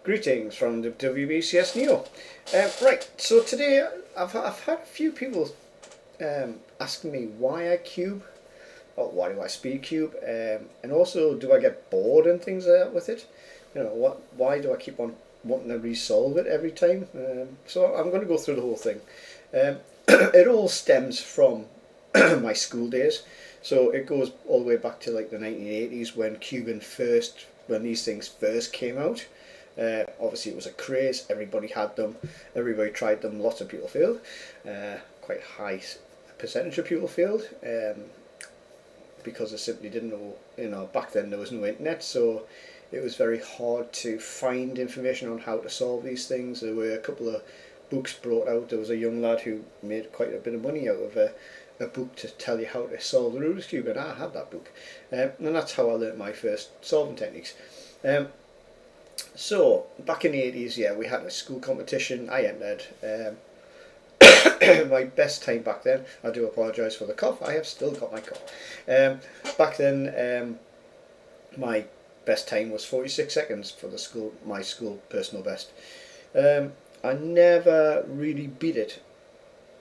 Greetings from the WBCS Neo. Right, so today I've had a few people asking me why I cube, or why do I speed cube, and also do I get bored and things like that with it? You know, why do I keep on wanting to resolve it every time? So I'm going to go through the whole thing. It all stems from my school days, so it goes all the way back to like the 1980s when when these things first came out. Obviously it was a craze, everybody had them, everybody tried them, lots of people failed, quite a high percentage of people failed, because they simply didn't know, back then there was no internet, so it was very hard to find information on how to solve these things. There were a couple of books brought out. There was a young lad who made quite a bit of money out of a book to tell you how to solve the Rubik's Cube, and I had that book, and that's how I learnt my first solving techniques. So back in the 80s, yeah, we had a school competition. I entered. My best time back then, I do apologise for the cough, I have still got my cough. Back then, my best time was 46 seconds for my school personal best. I never really beat it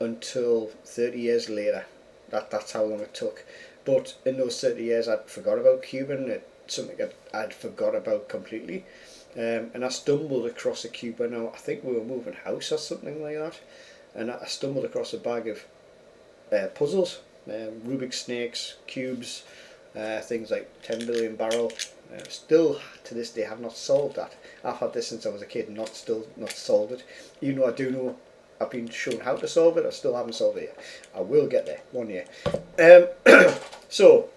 until 30 years later. That's how long it took. But in those 30 years, I'd forgot about cubing. It's something I'd forgot about completely. And I stumbled across a cube. Now I think we were moving house or something like that, and I stumbled across a bag of puzzles, Rubik snakes, cubes, things like 10 billion barrel. Still to this day have not solved that. I've had this since I was a kid and not solved it. Even though I do know I've been shown how to solve it, I still haven't solved it yet. I will get there one year. So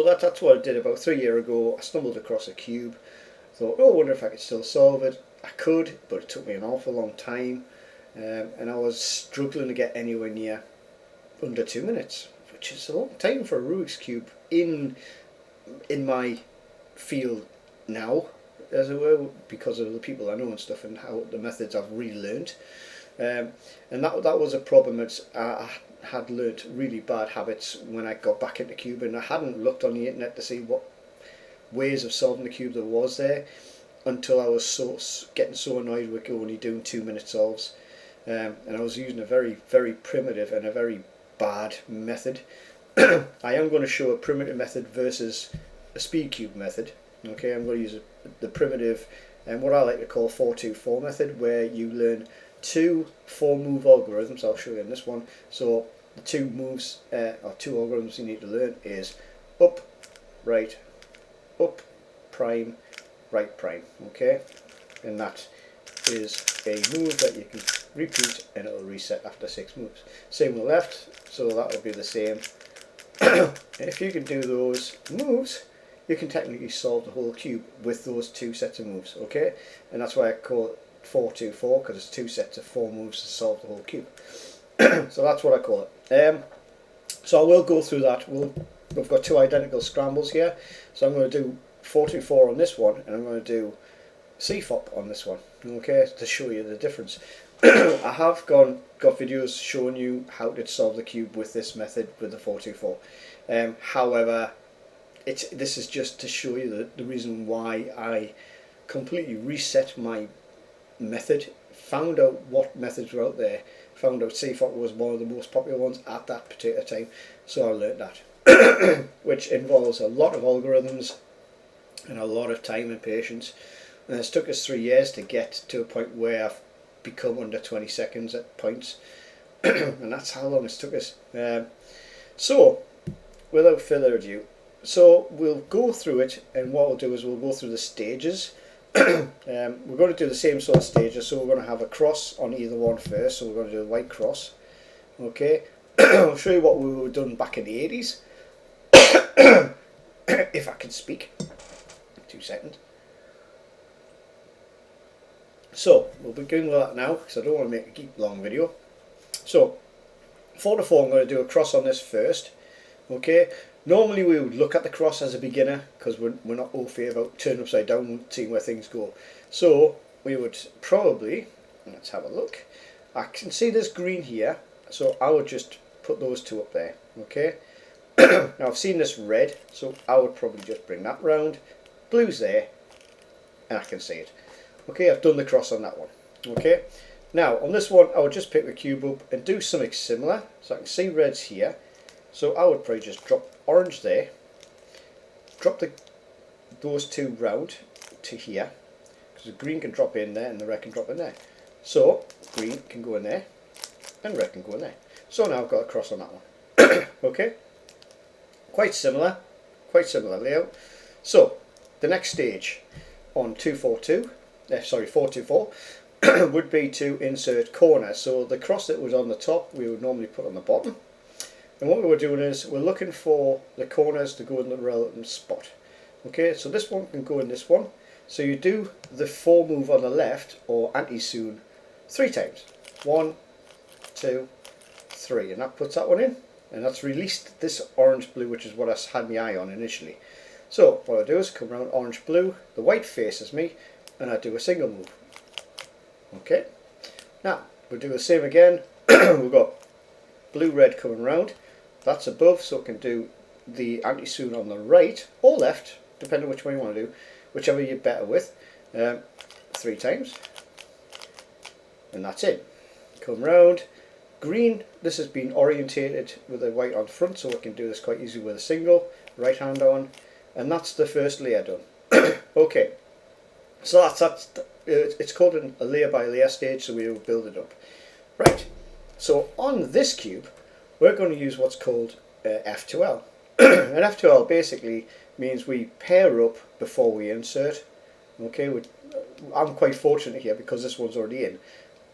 that's what I did about 3 years ago. I stumbled across a cube. Thought, oh, I wonder if I could still solve it. I could, but it took me an awful long time, and I was struggling to get anywhere near under 2 minutes, which is a long time for a Rubik's Cube in my field now, as it were, because of the people I know and stuff and how the methods I've relearned. And that was a problem. I had learnt really bad habits when I got back into cubing. I hadn't looked on the internet to see what ways of solving the cube there was there, until I was getting so annoyed with only doing 2 minute solves, and I was using a very, very primitive and a very bad method. I am going to show a primitive method versus a speed cube method. Okay, I'm going to use the primitive and what I like to call 4-2-4 method, where you learn 2 4-move algorithms. I'll show you in this one. So the 2 moves or 2 algorithms you need to learn is up, right, up, prime, right, prime. Okay, and that is a move that you can repeat and it will reset after 6 moves. Same with left, so that will be the same. If you can do those moves, you can technically solve the whole cube with those 2 sets of moves. Okay, and that's why I call it 4-2-4, because it's 2 sets of 4 moves to solve the whole cube. So that's what I call it. So I will go through that. We've got 2 identical scrambles here, so I'm going to do 4-2-4 on this one, and I'm going to do CFOP on this one, okay, to show you the difference. I have got videos showing you how to solve the cube with this method, with the 4-2-4. However, this is just to show you the reason why I completely reset my method, found out what methods were out there, found out CFOP was one of the most popular ones at that particular time, so I learned that. Which involves a lot of algorithms and a lot of time and patience, and it's took us 3 years to get to a point where I've become under 20 seconds at points. And that's how long it's took us. So without further ado, so we'll go through it, and what we'll do is we'll go through the stages. We're going to do the same sort of stages, so we're going to have a cross on either one first, so we're going to do a white cross. Okay, I'll show you what we were done back in the 80s. If I can speak. 2 seconds. So we'll begin with that now, because I don't want to make a long video. So 4-4, I'm going to do a cross on this first. Okay, normally we would look at the cross as a beginner, because we're not au fait about turning upside down and seeing where things go. So we would probably, let's have a look. I can see this green here, so I would just put those 2 up there. Okay. Now I've seen this red, so I would probably just bring that round. Blue's there, and I can see it. Okay, I've done the cross on that one. Okay, now on this one I would just pick the cube up and do something similar. So I can see red's here, so I would probably just drop orange there, drop those two round to here, because the green can drop in there and the red can drop in there. So green can go in there and red can go in there. So now I've got a cross on that one. Okay, quite similar layout. So the next stage on 424 would be to insert corners. So the cross that was on the top we would normally put on the bottom, and what we were doing is we're looking for the corners to go in the relevant spot. Okay, so this one can go in this one, so you do the 4 move on the left, or anti-soon, 3 times. 1, 2, 3, and that puts that one in, and that's released this orange blue, which is what I had my eye on initially. So what I do is come around orange blue, the white faces me, and I do a single move. Okay, now we'll do the same again. We've got blue red coming round, that's above, so it can do the anti-soon on the right or left, depending on which one you want to do, whichever you're better with. 3 times, and that's it. Come round. Green, this has been orientated with the white on front, so we can do this quite easily with a single, right hand on, and that's the first layer done. Okay, so that's it's called a layer by layer stage, so we will build it up. Right, so on this cube we're going to use what's called F2L. And F2L basically means we pair up before we insert. Okay, I'm quite fortunate here because this one's already in.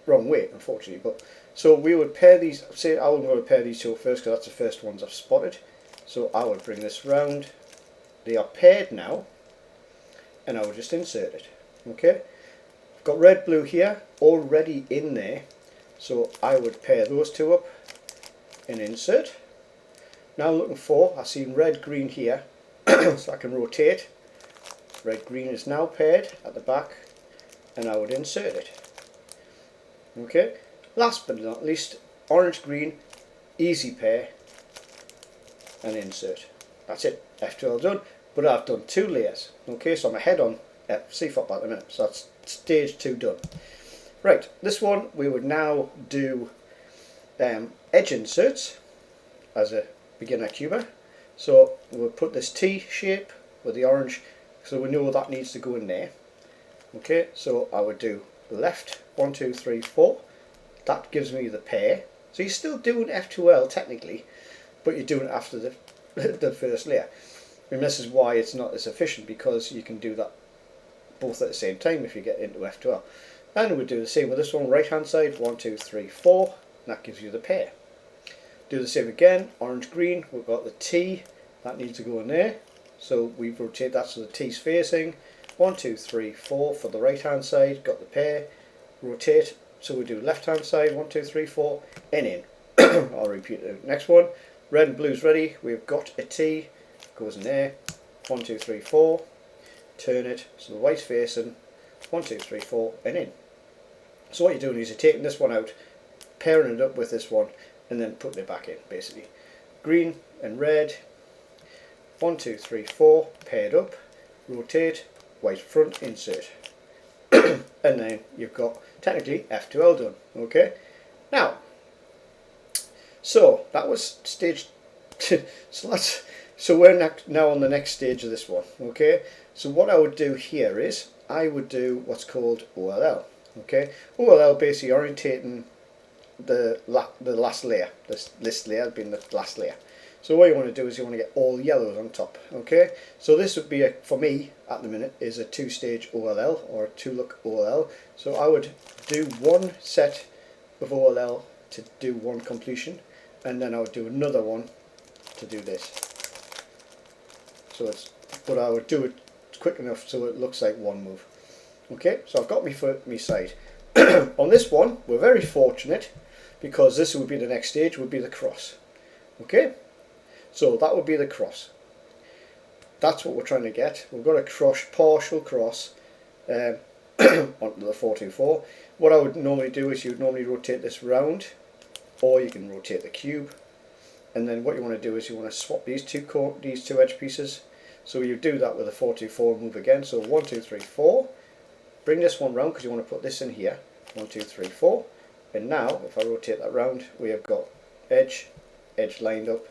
Wrong way, unfortunately, but so we would pair these. Say I would want to pair these two up first because that's the first ones I've spotted. So I would bring this round. They are paired now, and I would just insert it. Okay, I've got red blue here already in there, so I would pair those two up and insert. Now I'm looking for, I've seen red green here, so I can rotate. Red green is now paired at the back, and I would insert it. Okay, last but not least, orange green, easy pair, and insert. That's it, F2L done, but I've done 2 layers. Okay, so I'm ahead on CFOP at the minute, so that's stage 2 done. Right, this one we would now do edge inserts as a beginner cuber. So we'll put this T shape with the orange, so we know that needs to go in there. Okay, so I would do left 1, 2, 3, 4. That gives me the pair. So you're still doing F2L technically, but you're doing it after the first layer. And this is why it's not as efficient, because you can do that both at the same time if you get into F2L. And we'll do the same with this one, right hand side, 1, 2, 3, 4. And that gives you the pair. Do the same again, orange green, we've got the T, that needs to go in there. So we rotate that so the T's facing. 1, 2, 3, 4 for the right hand side, got the pair. Rotate, so we do left hand side, 1, 2, 3, 4, and in. I'll repeat the next one. Red and blue's ready, we've got a T, goes in there. 1, 2, 3, 4, turn it, so the white's facing. 1, 2, 3, 4, and in. So what you're doing is you're taking this one out, pairing it up with this one, and then putting it back in, basically. Green and red, 1, 2, 3, 4, paired up, rotate, white front, insert. And then you've got technically F2L done. Okay, now, so that was stage 2. So we're now on the next stage of this one. Okay, so what I would do here is I would do what's called OLL. Okay, OLL basically orientating the last layer, this layer being the last layer. So what you want to do is you want to get all yellows on top. Okay, so this would be for me at the minute is a 2-stage OLL or a 2-look OLL. So I would do 1 set of OLL to do 1 completion, and then I would do another one to do this. So but I would do it quick enough so it looks like 1 move. Okay, so I've got me side. On this one, we're very fortunate because this would be the next stage, would be the cross. Okay, so that would be the cross. That's what we're trying to get. We've got a partial cross onto the 424. What I would normally do is you would normally rotate this round, or you can rotate the cube. And then what you want to do is you want to swap these two edge pieces. So you do that with a 424 move again. So 1, 2, 3, 4. bring this one round because you want to put this in here. 1, 2, 3, 4. And now, if I rotate that round, we have got edge, edge lined up,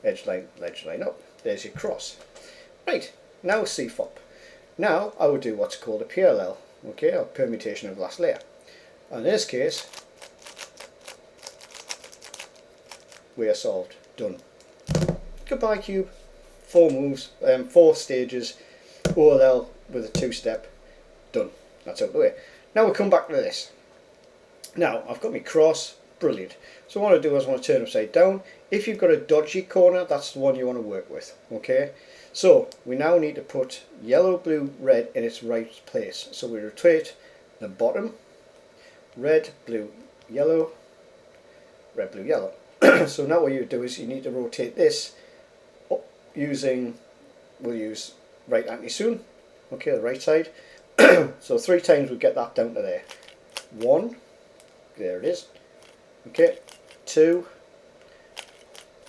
edge line up. There's your cross. Right, now CFOP. Now I would do what's called a parallel, okay, or permutation of last layer. In this case, we are solved. Done. Goodbye cube. 4 moves, 4 stages, OLL with a 2-step. Done. That's out the way. Now we'll come back to this. Now I've got my cross. Brilliant. So what I do is I want to turn upside down. If you've got a dodgy corner, that's the one you want to work with. Okay. So we now need to put yellow, blue, red in its right place. So we rotate the bottom. Red, blue, yellow. Red, blue, yellow. So now what you do is you need to rotate this up using, we'll use right anti-soon, okay, the right side. So 3 times we'll get that down to there. 1, there it is, okay, 2,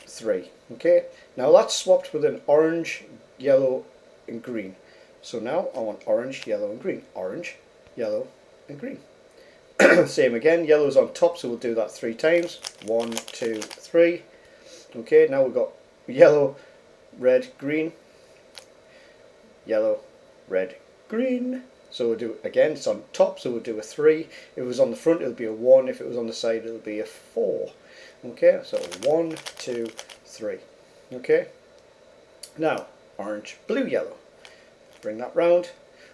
3, okay. Now that's swapped with an orange, yellow and green. So now I want orange, yellow and green. Orange, yellow and green. Same again, yellow's on top, so we'll do that 3 times. 1, 2, 3. Okay, now we've got yellow, red, green. Yellow, red, green. So we'll do it again, it's on top, so we'll do a 3. If it was on the front, it'll be a 1. If it was on the side, it'll be a 4. Okay, so 1, 2, 3. Okay, now orange, blue, yellow. Bring that round.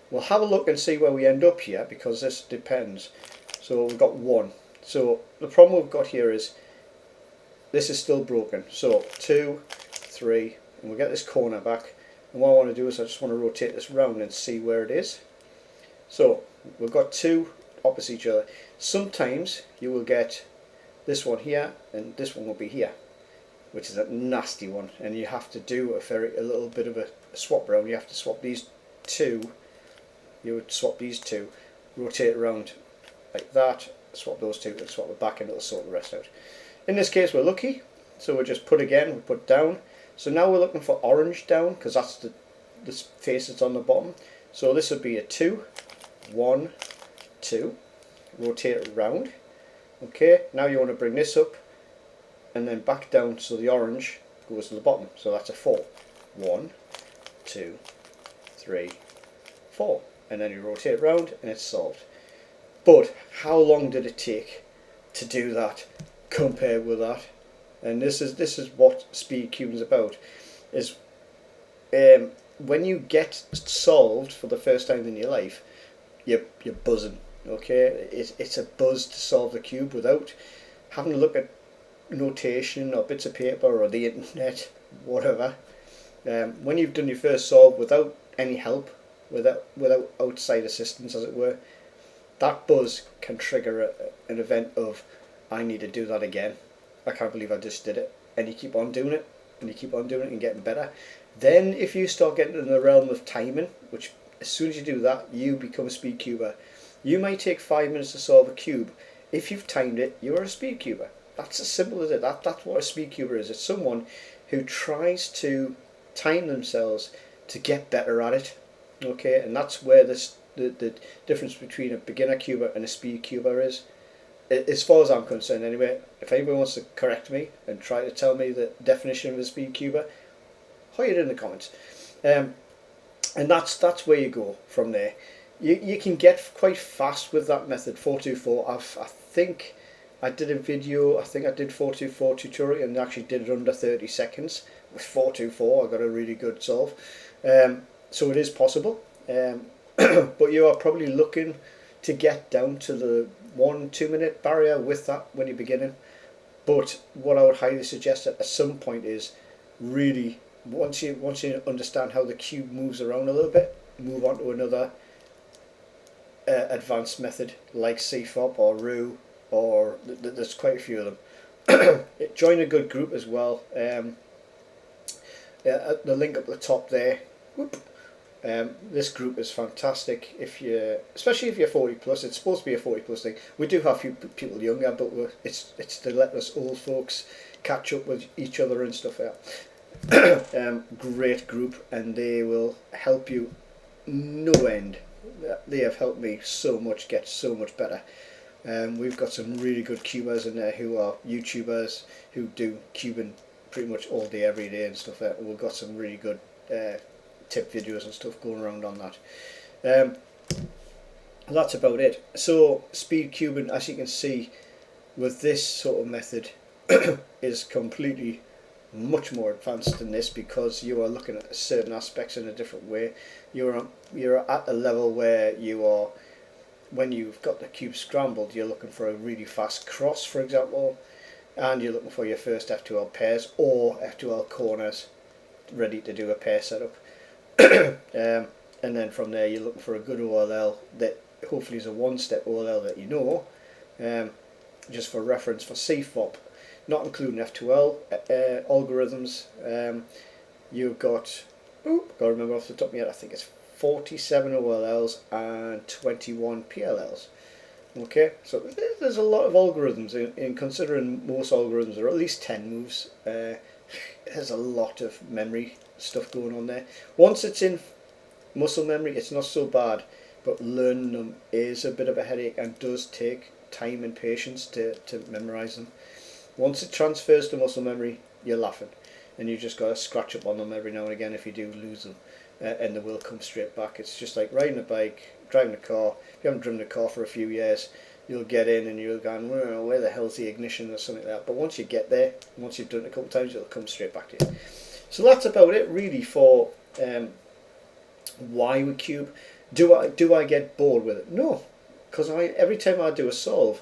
We'll have a look and see where we end up here, because this depends. So we've got 1. So the problem we've got here is this is still broken. So 2, 3, and we'll get this corner back. And what I want to do is I just want to rotate this round and see where it is. So we've got 2 opposite each other. Sometimes you will get this one here and this one will be here, which is a nasty one, and you have to do a little bit of a swap round. You have to swap these 2. You would swap these 2, rotate around like that, swap those 2 and swap it back, and it'll sort the rest out. In this case we're lucky, so we'll just put again, we put down. So now we're looking for orange down, because that's the face that's on the bottom. So this would be a 2, 1, 2, rotate it around. Okay, now you want to bring this up and then back down, so the orange goes to the bottom. So that's a 4, 1, 2, 3, 4, and then you rotate around and it's solved. But how long did it take to do that compared with that? And this is what speedcubing is about. Is when you get solved for the first time in your life, you're buzzing. Okay, it's a buzz to solve the cube without having to look at notation or bits of paper or the internet, whatever. When you've done your first solve without any help, without outside assistance, as it were, that buzz can trigger an event of, I need to do that again. I can't believe I just did it. And you keep on doing it, and you keep on doing it and getting better. Then if you start getting in the realm of timing, which as soon as you do that, you become a speedcuber. You might take 5 minutes to solve a cube. If you've timed it, you are a speedcuber. That's as simple as it. That's what a speedcuber is. It's someone who tries to time themselves to get better at it. Okay, and that's where the difference between a beginner cuber and a speedcuber is. As far as I'm concerned anyway. If anybody wants to correct me and try to tell me the definition of a speedcuber, hide it in the comments. And that's where you go from there. You can get quite fast with that method, 424. I think I did a video, I think I did 424 tutorial and actually did it under 30 seconds. With 424 I got a really good solve. So it is possible. But you are probably looking to get down to the 1-2 minute barrier with that when you're beginning. But what I would highly suggest at some point is really, once you understand how the cube moves around a little bit, move on to another advanced method like CFOP or RU, or there's quite a few of them. Join a good group as well. The link up the top there. Whoop. This group is fantastic especially if you're 40 plus. It's supposed to be a 40 plus thing. We do have a few people younger, but it's to let us old folks catch up with each other and stuff. Great group, and they will help you no end. They have helped me so much, get so much better. We've got some really good cubers in there who are YouTubers who do cubing pretty much all day, every day and stuff like that. We've got some really good tip videos and stuff going around on that. That's about it. So speed cubing, as you can see, with this sort of method is completely much more advanced than this, because you are looking at certain aspects in a different way. You're at a level where you are, when you've got the cube scrambled, you're looking for a really fast cross, for example, and you're looking for your first F2L pairs or F2L corners ready to do a pair setup. And then from there you're looking for a good OLL that hopefully is a one-step OLL that you know, just for reference for CFOP, not including F2L algorithms. You've got, got to remember off the top of my head, I think it's 47 OLLs and 21 PLLs. Okay, so there's a lot of algorithms, in considering most algorithms are at least 10 moves. There's a lot of memory stuff going on there. Once it's in muscle memory, it's not so bad, but learning them is a bit of a headache and does take time and patience to memorize them. Once it transfers to muscle memory, you're laughing, and you just got to scratch up on them every now and again if you do lose them, and they will come straight back. It's just like riding a bike, driving a car. If you haven't driven a car for a few years, you'll get in and you'll go, well, where the hell's the ignition or something like that. But once you get there, once you've done it a couple of times, it'll come straight back to you. So that's about it really for why we cube. Do I get bored with it? No, because every time I do a solve,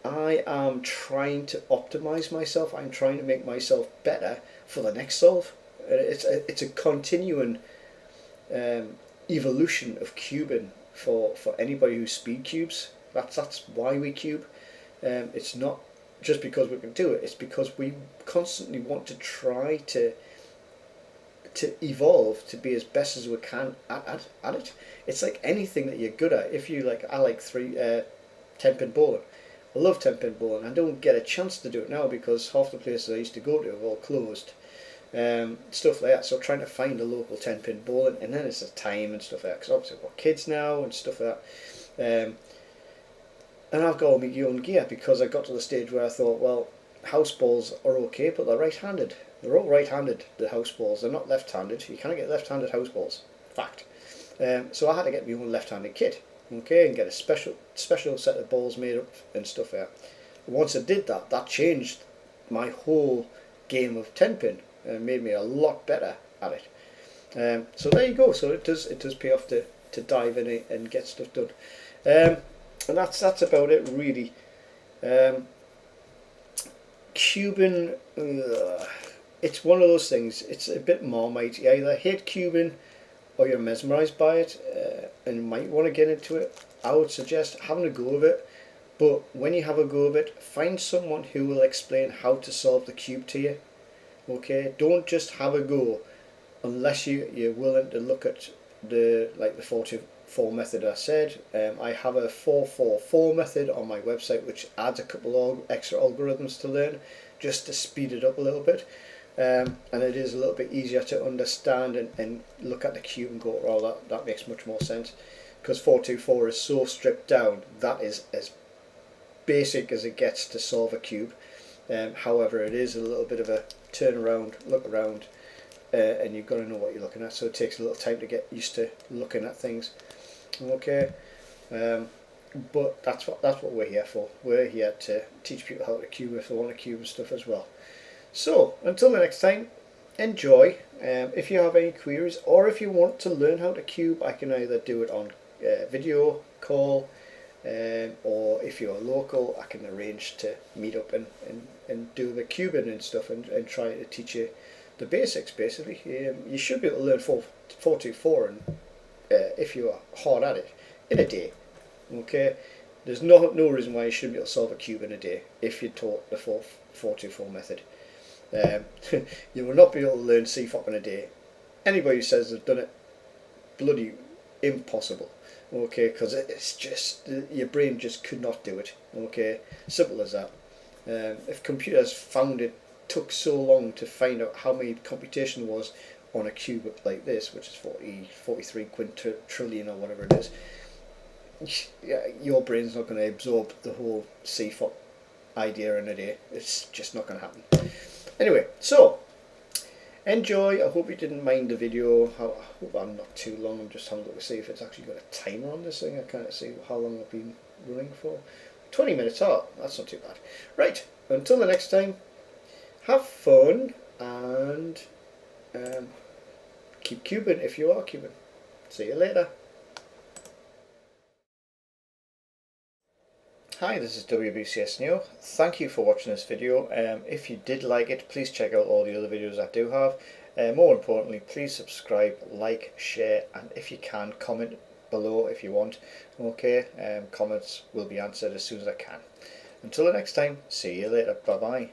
I am trying to optimize myself. I'm trying to make myself better for the next solve. It's a continuing evolution of cubing for anybody who speed cubes. That's why we cube. It's not just because we can do it. It's because we constantly want to try to evolve to be as best as we can at it. It's like anything that you're good at. If you like, I like 10-pin bowling. I love 10-pin bowling. I don't get a chance to do it now because half the places I used to go to have all closed. Stuff like that. So trying to find a local 10-pin bowling, and then it's the time and stuff like that. Because obviously I've got kids now and stuff like that. And I've got all my own gear because I got to the stage where I thought, well, house balls are okay, but they're right-handed. They're all right-handed, the house balls. They're not left-handed. You can't get left-handed house balls. Fact. So I had to get my own left-handed kit, okay, and get a special set of balls made up and stuff like that. Once I did that, that changed my whole game of 10-pin and made me a lot better at it. So there you go. So it does pay off to dive in it and get stuff done. And that's about it really. Cubing, it's one of those things. It's a bit Marmite. You either hate cubing or you're mesmerised by it, and you might want to get into it. I would suggest having a go of it, but when you have a go of it, find someone who will explain how to solve the cube to you. Okay, don't just have a go unless you're willing to look at the 4-2-4 method I said. I have a 4-4-4 method on my website which adds a couple of extra algorithms to learn just to speed it up a little bit, and it is a little bit easier to understand and look at the cube and go, oh, that makes much more sense, because 4-2-4 is so stripped down. That is as basic as it gets to solve a cube. However, it is a little bit of a turn around, look around, and you've got to know what you're looking at, so it takes a little time to get used to looking at things. Okay, but that's what we're here for. We're here to teach people how to cube if they want to cube and stuff as well. So until the next time, enjoy. If you have any queries or if you want to learn how to cube, I can either do it on video call, or if you're local, I can arrange to meet up and do the cubing and stuff and try to teach you the basics. Basically, you should be able to learn 4-2-4 and if you are hard at it in a day. Okay, there's no reason why you shouldn't be able to solve a cube in a day if you're taught the 4-2-4 method. You will not be able to learn CFOP in a day. Anybody who says they've done it, bloody impossible. Okay, because it's just, your brain just could not do it. Okay, simple as that. If computers found it took so long to find out how many computation was on a cube like this, which is 43 quintillion or whatever it is, your brain's not going to absorb the whole C4 idea in a day. It's just not going to happen. Anyway, so enjoy. I hope you didn't mind the video. I hope I'm not too long. I'm just having a look to see if it's actually got a timer on this thing. I can't see how long I've been running for. 20 minutes. Oh, that's not too bad. Right, until the next time, have fun and keep cubing if you are cubing. See you later. Hi, this is WBCS Neo. Thank you for watching this video. If you did like it, please check out all the other videos I do have. More importantly, please subscribe, like, share, and if you can, comment below if you want. Okay, comments will be answered as soon as I can. Until the next time, see you later. Bye bye.